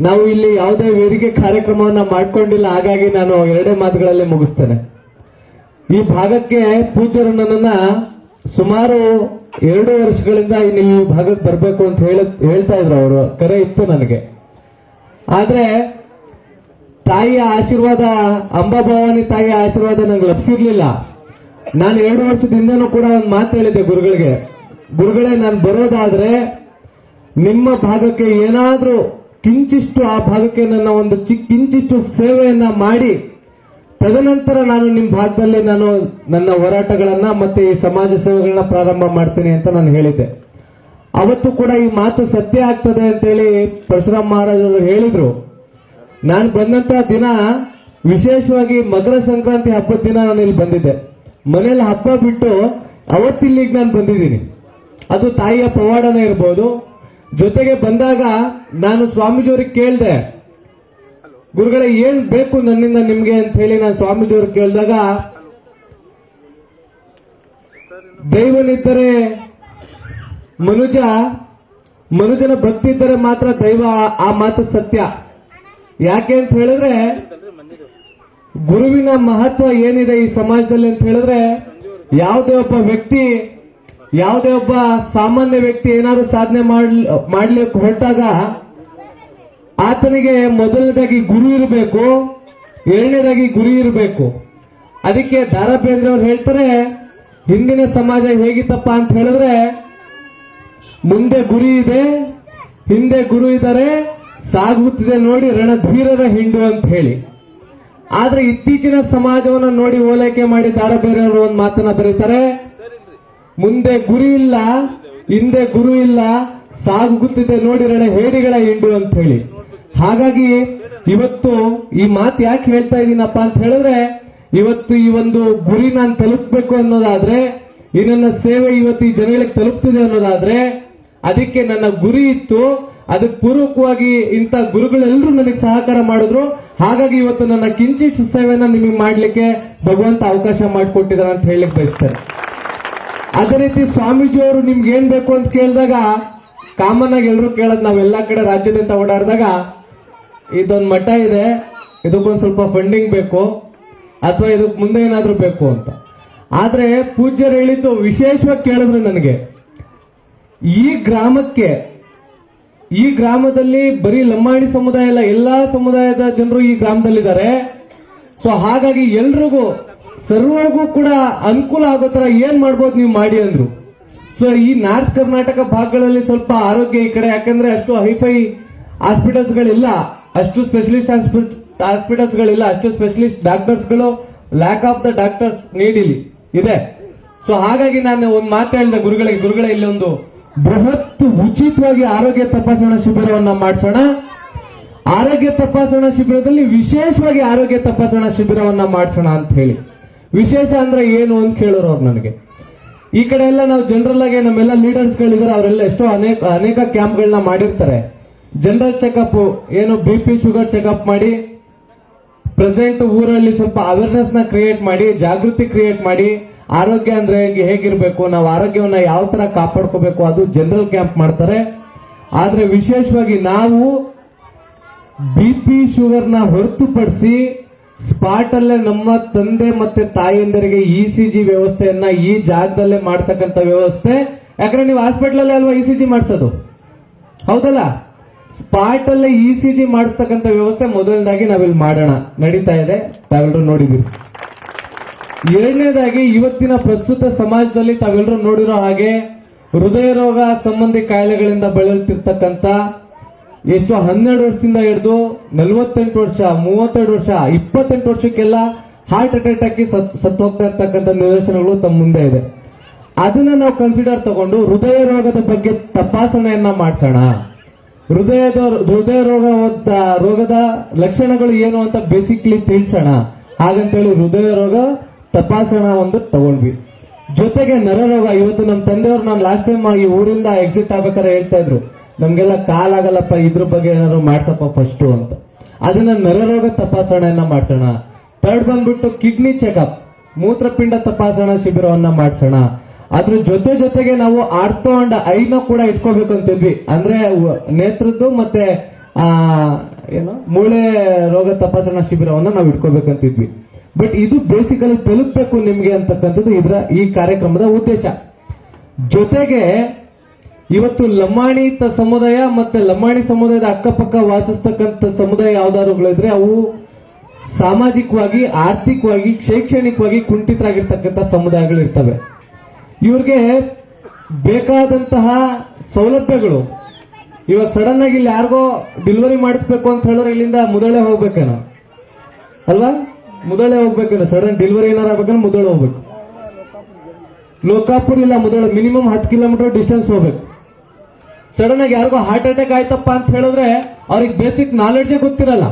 ನಾವು ಇಲ್ಲಿ ಯಾವುದೇ ವೇದಿಕೆ ಕಾರ್ಯಕ್ರಮವನ್ನ ಮಾಡ್ಕೊಂಡಿಲ್ಲ, ಹಾಗಾಗಿ ನಾನು ಎರಡೇ ಮಾತುಗಳಲ್ಲಿ ಮುಗಿಸ್ತೇನೆ. ಈ ಭಾಗಕ್ಕೆ ಪೂಜ್ಯರು ನನ್ನನ್ನ ಸುಮಾರು 2 ವರ್ಷಗಳಿಂದ ನೀವು ಈ ಭಾಗಕ್ಕೆ ಬರಬೇಕು ಅಂತ ಹೇಳ್ತಾ ಇದ್ರು. ಅವರು ಕರೆ ಇತ್ತು ನನಗೆ. ಆದ್ರೆ ತಾಯಿಯ ಆಶೀರ್ವಾದ, ಅಂಬಾಭವಾನಿ ತಾಯಿಯ ಆಶೀರ್ವಾದ ನಂಗೆ ಲಭಿಸಿರ್ಲಿಲ್ಲ. ನಾನು 2 ವರ್ಷದಿಂದನೂ ಕೂಡ ಒಂದು ಮಾತು ಹೇಳಿದ್ದೆ ಗುರುಗಳಿಗೆ, ಗುರುಗಳೇ ನಾನು ಬರೋದಾದ್ರೆ ನಿಮ್ಮ ಭಾಗಕ್ಕೆ ಏನಾದ್ರೂ ಕಿಂಚಿಷ್ಟು ಆ ಭಾಗಕ್ಕೆ ನನ್ನ ಒಂದು ಕಿಂಚಿಷ್ಟು ಸೇವೆಯನ್ನ ಮಾಡಿ ತದನಂತರ ನಾನು ನಿಮ್ಮ ಭಾಗದಲ್ಲಿ ನಾನು ನನ್ನ ಹೋರಾಟಗಳನ್ನ ಮತ್ತೆ ಈ ಸಮಾಜ ಸೇವೆಗಳನ್ನ ಪ್ರಾರಂಭ ಮಾಡ್ತೀನಿ ಅಂತ ನಾನು ಹೇಳಿದ್ದೆ. ಅವತ್ತು ಕೂಡ ಈ ಮಾತು ಸತ್ಯ ಆಗ್ತದೆ ಅಂತೇಳಿ ಪರಶುರಾಮ್ ಮಹಾರಾಜರು ಹೇಳಿದ್ರು. ನಾನು ಬಂದಂತ ದಿನ ವಿಶೇಷವಾಗಿ ಮಕರ ಸಂಕ್ರಾಂತಿ ಹಬ್ಬದ ದಿನ ನಾನು ಇಲ್ಲಿ ಬಂದಿದ್ದೆ. ಮನೇಲಿ ಹಬ್ಬ ಬಿಟ್ಟು ಅವತ್ತಿಲ್ಲಿಗೆ ನಾನು ಬಂದಿದ್ದೀನಿ. ಅದು ತಾಯಿಯ ಪವಾಡನೇ ಇರ್ಬೋದು. ಜೊತೆಗೆ ಬಂದಾಗ ನಾನು ಸ್ವಾಮೀಜಿಯವ್ರಿಗೆ ಕೇಳಿದೆ, ಗುರುಗಳೇ ಏನ್ ಬೇಕು ನನ್ನಿಂದ ನಿಮ್ಗೆ ಅಂತ ಹೇಳಿ ನಾನು ಸ್ವಾಮೀಜಿಯವ್ರಿಗೆ ಕೇಳಿದಾಗ, ದೈವನಿದ್ದರೆ ಮನುಜನ ಭಕ್ತಿ ಇದ್ದರೆ ಮಾತ್ರ ದೈವ, ಆ ಮಾತು ಸತ್ಯ. ಯಾಕೆ ಅಂತ ಹೇಳಿದ್ರೆ ಗುರುವಿನ ಮಹತ್ವ ಏನಿದೆ ಈ ಸಮಾಜದಲ್ಲಿ ಅಂತ ಹೇಳಿದ್ರೆ, ಯಾವುದೇ ಒಬ್ಬ ಸಾಮಾನ್ಯ ವ್ಯಕ್ತಿ ಏನಾದ್ರು ಸಾಧನೆ ಮಾಡ್ಲಿಕ್ಕೆ ಹೊರಟಾಗ ಆತನಿಗೆ ಮೊದಲನೇದಾಗಿ ಗುರು ಇರಬೇಕು, ಎರಡನೇದಾಗಿ ಗುರಿ ಇರಬೇಕು. ಅದಕ್ಕೆ ದಾರಾ ಬೇಂದ್ರೆ ಅವ್ರು ಹೇಳ್ತಾರೆ, ಹಿಂದಿನ ಸಮಾಜ ಹೇಗಿತ್ತಪ್ಪ ಅಂತ ಹೇಳಿದ್ರೆ ಮುಂದೆ ಗುರಿ ಇದೆ, ಹಿಂದೆ ಗುರು ಇದ್ದಾರೆ, ಸಾಗುತ್ತಿದೆ ನೋಡಿ ರಣಧೀರರ ಹಿಂಡು ಅಂತ ಹೇಳಿ. ಆದ್ರೆ ಇತ್ತೀಚಿನ ಸಮಾಜವನ್ನ ನೋಡಿ ಓಲೈಕೆ ಮಾಡಿ ದಾರಾ ಬೇರೆಯವರು ಒಂದು ಮಾತನ್ನ ಬರೀತಾರೆ, ಮುಂದೆ ಗುರಿ ಇಲ್ಲ, ಹಿಂದೆ ಗುರು ಇಲ್ಲ, ಸಾಗುತ್ತಿದೆ ನೋಡಿ ರಣ ಹೇಡಿಗಳ ಹಿಂಡು ಅಂತ ಹೇಳಿ. ಹಾಗಾಗಿ ಇವತ್ತು ಈ ಮಾತು ಯಾಕೆ ಹೇಳ್ತಾ ಇದ್ದೀನಪ್ಪ ಅಂತ ಹೇಳಿದ್ರೆ, ಇವತ್ತು ಈ ಒಂದು ಗುರಿ ನಾನು ತಲುಪಬೇಕು ಅನ್ನೋದಾದ್ರೆ, ಈ ನನ್ನ ಸೇವೆ ಇವತ್ತು ಈ ಜನಗಳಿಗೆ ತಲುಪ್ತಿದೆ ಅನ್ನೋದಾದ್ರೆ, ಅದಕ್ಕೆ ನನ್ನ ಗುರಿ ಇತ್ತು. ಅದಕ್ಕೆ ಪೂರ್ವಕವಾಗಿ ಇಂಥ ಗುರುಗಳೆಲ್ಲರೂ ನನಗೆ ಸಹಕಾರ ಮಾಡಿದ್ರು. ಹಾಗಾಗಿ ಇವತ್ತು ನನ್ನ ಕಿಂಚಿತ್ ಸೇವೆನ ನಿಮಗೆ ಮಾಡ್ಲಿಕ್ಕೆ ಭಗವಂತ ಅವಕಾಶ ಮಾಡಿಕೊಟ್ಟಿದ್ದಾರೆ ಅಂತ ಹೇಳಲಿಕ್ಕೆ ಬಯಸ್ತಾರೆ. ಅದೇ ರೀತಿ ಸ್ವಾಮೀಜಿಯವರು ನಿಮ್ಗೆ ಏನ್ ಬೇಕು ಅಂತ ಕೇಳಿದಾಗ, ಕಾಮನ್ ಆಗಿ ಎಲ್ಲರೂ ಕೇಳೋದು, ನಾವೆಲ್ಲಾ ಕಡೆ ರಾಜ್ಯದಿಂದ ಓಡಾಡಿದಾಗ ಇದೊಂದು ಮಠ ಇದೆ, ಇದಕ್ಕೊಂದು ಸ್ವಲ್ಪ ಫಂಡಿಂಗ್ ಬೇಕು ಅಥವಾ ಇದಕ್ಕೆ ಮುಂದೆ ಏನಾದ್ರೂ ಬೇಕು ಅಂತ. ಆದ್ರೆ ಪೂಜ್ಯರು ಹೇಳಿದ್ದು ವಿಶೇಷವಾಗಿ ಕೇಳಿದ್ರು ನನಗೆ, ಈ ಗ್ರಾಮದಲ್ಲಿ ಬರೀ ಲಂಬಾಣಿ ಸಮುದಾಯ ಇಲ್ಲ, ಎಲ್ಲಾ ಸಮುದಾಯದ ಜನರು ಈ ಗ್ರಾಮದಲ್ಲಿದ್ದಾರೆ. ಸೊ ಹಾಗಾಗಿ ಎಲ್ರಿಗೂ ಸರ್ವರಿಗೂ ಕೂಡ ಅನುಕೂಲ ಆಗೋ ತರ ಏನ್ ಮಾಡ್ಬೋದು ನೀವು ಮಾಡಿ ಅಂದ್ರು. ಸೊ ಈ ನಾರ್ತ್ ಕರ್ನಾಟಕ ಭಾಗಗಳಲ್ಲಿ ಸ್ವಲ್ಪ ಆರೋಗ್ಯ ಈ ಕಡೆ, ಯಾಕಂದ್ರೆ ಅಷ್ಟು ಹೈಫೈ ಹಾಸ್ಪಿಟಲ್ಸ್ ಗಳಿಲ್ಲ, ಅಷ್ಟು ಸ್ಪೆಷಲಿಸ್ಟ್ ಹಾಸ್ಪಿಟಲ್ಸ್ ಗಳಿಲ್ಲ, ಅಷ್ಟು ಸ್ಪೆಷಲಿಸ್ಟ್ ಡಾಕ್ಟರ್ಸ್ ಗಳು, lack of the doctors need ಇಲ್ಲಿ ಇದೆ. ಸೊ ಹಾಗಾಗಿ ನಾನು ಒಂದು ಮಾತು ಹೇಳಿದೆ ಗುರುಗಳೇ ಇಲ್ಲಿ ಒಂದು ಬೃಹತ್ ಉಚಿತವಾಗಿ ಆರೋಗ್ಯ ತಪಾಸಣಾ ಶಿಬಿರವನ್ನ ಮಾಡಿಸೋಣ. ಆರೋಗ್ಯ ತಪಾಸಣಾ ಶಿಬಿರದಲ್ಲಿ ವಿಶೇಷವಾಗಿ ಆರೋಗ್ಯ ತಪಾಸಣಾ ಶಿಬಿರವನ್ನ ಮಾಡಿಸೋಣ ಅಂತ ಹೇಳಿ. ವಿಶೇಷ ಅಂದ್ರೆ ಏನು ಅಂತ ಕೇಳೋರು ಅವ್ರು ನನಗೆ. ಈ ಕಡೆ ಎಲ್ಲ ನಾವು ಜನರಲ್ ಆಗಿ ನಮ್ಮೆಲ್ಲ ಲೀಡರ್ಸ್ ಗಳಿದ್ದಾರೆ, ಅವರೆಲ್ಲ ಎಷ್ಟೋ ಅನೇಕ ಕ್ಯಾಂಪ್ಗಳನ್ನ ಮಾಡಿರ್ತಾರೆ. ಜನರಲ್ ಚೆಕಪ್, ಏನು BP ಶುಗರ್ ಚೆಕಪ್ ಮಾಡಿ, ಪ್ರೆಸೆಂಟ್ ಊರಲ್ಲಿ ಸ್ವಲ್ಪ ಅವೇರ್ನೆಸ್ ನ ಕ್ರಿಯೇಟ್ ಮಾಡಿ, ಜಾಗೃತಿ ಕ್ರಿಯೇಟ್ ಮಾಡಿ, ಆರೋಗ್ಯ ಅಂದ್ರೆ ಹೇಗಿರ್ಬೇಕು, ನಾವು ಆರೋಗ್ಯವನ್ನ ಯಾವ ತರ ಕಾಪಾಡ್ಕೋಬೇಕು, ಅದು ಜನರಲ್ ಕ್ಯಾಂಪ್ ಮಾಡ್ತಾರೆ. ಆದ್ರೆ ವಿಶೇಷವಾಗಿ ನಾವು BP ಶುಗರ್ನ ಹೊರತುಪಡಿಸಿ ಸ್ಪಾಟ್ ಅಲ್ಲೇ ನಮ್ಮ ತಂದೆ ಮತ್ತೆ ತಾಯಿಯಂದರಿಗೆ ECG ವ್ಯವಸ್ಥೆಯನ್ನ ಈ ಜಾಗದಲ್ಲೇ ಮಾಡ್ತಕ್ಕಂಥ ವ್ಯವಸ್ಥೆ. ಯಾಕಂದ್ರೆ ನೀವು ಹಾಸ್ಪಿಟಲ್ ಅಲ್ಲೇ ಅಲ್ವಾ ECG ಮಾಡಿಸೋದು, ಹೌದಲ್ಲ? ಸ್ಪಾಟ್ ಅಲ್ಲೇ ECG ಮಾಡಿಸ್ತಕ್ಕಂಥ ವ್ಯವಸ್ಥೆ ಮೊದಲನೇದಾಗಿ ನಾವಿಲ್ಲಿ ಮಾಡೋಣ, ನಡೀತಾ ಇದೆ, ತಾವೆಲ್ಲರೂ ನೋಡಿದಿರಿ. ಎರಡನೇದಾಗಿ ಇವತ್ತಿನ ಪ್ರಸ್ತುತ ಸಮಾಜದಲ್ಲಿ ತಾವೆಲ್ಲರೂ ನೋಡಿರೋ ಹಾಗೆ ಹೃದಯ ರೋಗ ಸಂಬಂಧಿ ಕಾಯಿಲೆಗಳಿಂದ ಬಳಲುತ್ತಿರ್ತಕ್ಕಂಥ ಎಷ್ಟು 12 ವರ್ಷದಿಂದ ಹಿಡಿದು 48 ವರ್ಷ, 32 ವರ್ಷ, 28 ವರ್ಷಕ್ಕೆಲ್ಲ ಹಾರ್ಟ್ ಅಟ್ಯಾಕ್ ಆಗಿ ಸತ್ತು ಹೋಗ್ತಾ ಇರ್ತಕ್ಕಂಥ ನಿದರ್ಶನಗಳು ತಮ್ಮ ಮುಂದೆ ಇದೆ. ಅದನ್ನ ನಾವು ಕನ್ಸಿಡರ್ ತಗೊಂಡು ಹೃದಯ ರೋಗದ ಬಗ್ಗೆ ತಪಾಸಣೆಯನ್ನ ಮಾಡಿಸೋಣ. ಹೃದಯ ರೋಗದ ಲಕ್ಷಣಗಳು ಏನು ಅಂತ ಬೇಸಿಕ್ಲಿ ತಿಳಿಸೋಣ. ಹಾಗಂತೇಳಿ ಹೃದಯ ರೋಗ ತಪಾಸಣಾ ಒಂದು ತಗೊಂಡ್ವಿ. ಜೊತೆಗೆ ನರರೋಗ, ಇವತ್ತು ನಮ್ಮ ತಂದೆಯವರು ನಾನು ಲಾಸ್ಟ್ ಟೈಮ್ ಈ ಊರಿಂದ ಎಕ್ಸಿಟ್ ಆಗ್ಬೇಕಾದ್ರೆ ಹೇಳ್ತಾ ಇದ್ರು, ನಮ್ಗೆಲ್ಲ ಕಾಲಾಗಲ್ಲಪ್ಪ, ಇದ್ರ ಬಗ್ಗೆ ಏನಾದ್ರು ಮಾಡ್ಸಪ್ಪ ಫಸ್ಟ್ ಅಂತ. ಅದನ್ನ ನರರೋಗ ತಪಾಸಣೆಯನ್ನ ಮಾಡ್ಸೋಣ. ಥರ್ಡ್ ಬಂದ್ಬಿಟ್ಟು ಕಿಡ್ನಿ ಚೆಕಪ್, ಮೂತ್ರಪಿಂಡ ತಪಾಸಣಾ ಶಿಬಿರವನ್ನ ಮಾಡ್ಸೋಣ. ಅದ್ರ ಜೊತೆಗೆ ನಾವು ಆರ್ಥೋ ಅಂಡ್ ಐನ ಕೂಡ ಇಟ್ಕೋಬೇಕು ಅಂತಿದ್ವಿ. ಅಂದ್ರೆ ನೇತ್ರದ್ದು ಮತ್ತೆ ಆ ಏನು ಮೂಳೆ ರೋಗ ತಪಾಸಣಾ ಶಿಬಿರವನ್ನ ನಾವು ಇಟ್ಕೋಬೇಕಂತಿದ್ವಿ. ಬಟ್ ಇದು ಬೇಸಿಕಲಿ ತಲುಪಬೇಕು ನಿಮ್ಗೆ ಅಂತಕ್ಕಂಥದ್ದು ಈ ಕಾರ್ಯಕ್ರಮದ ಉದ್ದೇಶ. ಜೊತೆಗೆ ಇವತ್ತು ಲಂಬಾಣಿ ಸಮುದಾಯ ಮತ್ತೆ ಲಂಬಾಣಿ ಸಮುದಾಯದ ಅಕ್ಕಪಕ್ಕ ವಾಸಿಸ್ತಕ್ಕಂಥ ಸಮುದಾಯ ಯಾವ್ದಾರುಗಳಿದ್ರೆ ಅವು ಸಾಮಾಜಿಕವಾಗಿ, ಆರ್ಥಿಕವಾಗಿ, ಶೈಕ್ಷಣಿಕವಾಗಿ ಕುಂಠಿತರಾಗಿರ್ತಕ್ಕಂಥ ಸಮುದಾಯಗಳು ಇರ್ತವೆ. ಇವ್ರಿಗೆ ಬೇಕಾದಂತಹ ಸೌಲಭ್ಯಗಳು ಇವಾಗ ಸಡನ್ ಆಗಿ ಇಲ್ಲಿ ಯಾರಿಗೋ ಡೆಲಿವರಿ ಮಾಡಿಸ್ಬೇಕು ಅಂತ ಹೇಳಿದ್ರೆ ಇಲ್ಲಿಂದ ಮುದಳೆ ಹೋಗ್ಬೇಕೇನೋ ಅಲ್ವಾ? ಮುದಳೆ ಹೋಗ್ಬೇಕೇನೋ, ಸಡನ್ ಡೆಲಿವರಿ ಏನಾರು ಆಗ್ಬೇಕಂದ್ರೆ ಮುದಳೆ ಹೋಗ್ಬೇಕು. ಲೋಕಾಪುರ್ ಇಲ್ಲ ಮುದಳೆ ಮಿನಿಮಮ್ 10 ಕಿಲೋಮೀಟರ್ ಡಿಸ್ಟೆನ್ಸ್ ಹೋಗ್ಬೇಕು. ಸಡನ್ ಆಗಿ ಯಾರಿಗೋ ಹಾರ್ಟ್ ಅಟ್ಯಾಕ್ ಆಯ್ತಪ್ಪ ಅಂತ ಹೇಳಿದ್ರೆ ಅವ್ರಿಗೆ ಬೇಸಿಕ್ ನಾಲೆಡ್ಜೇ ಗೊತ್ತಿರಲ್ಲ.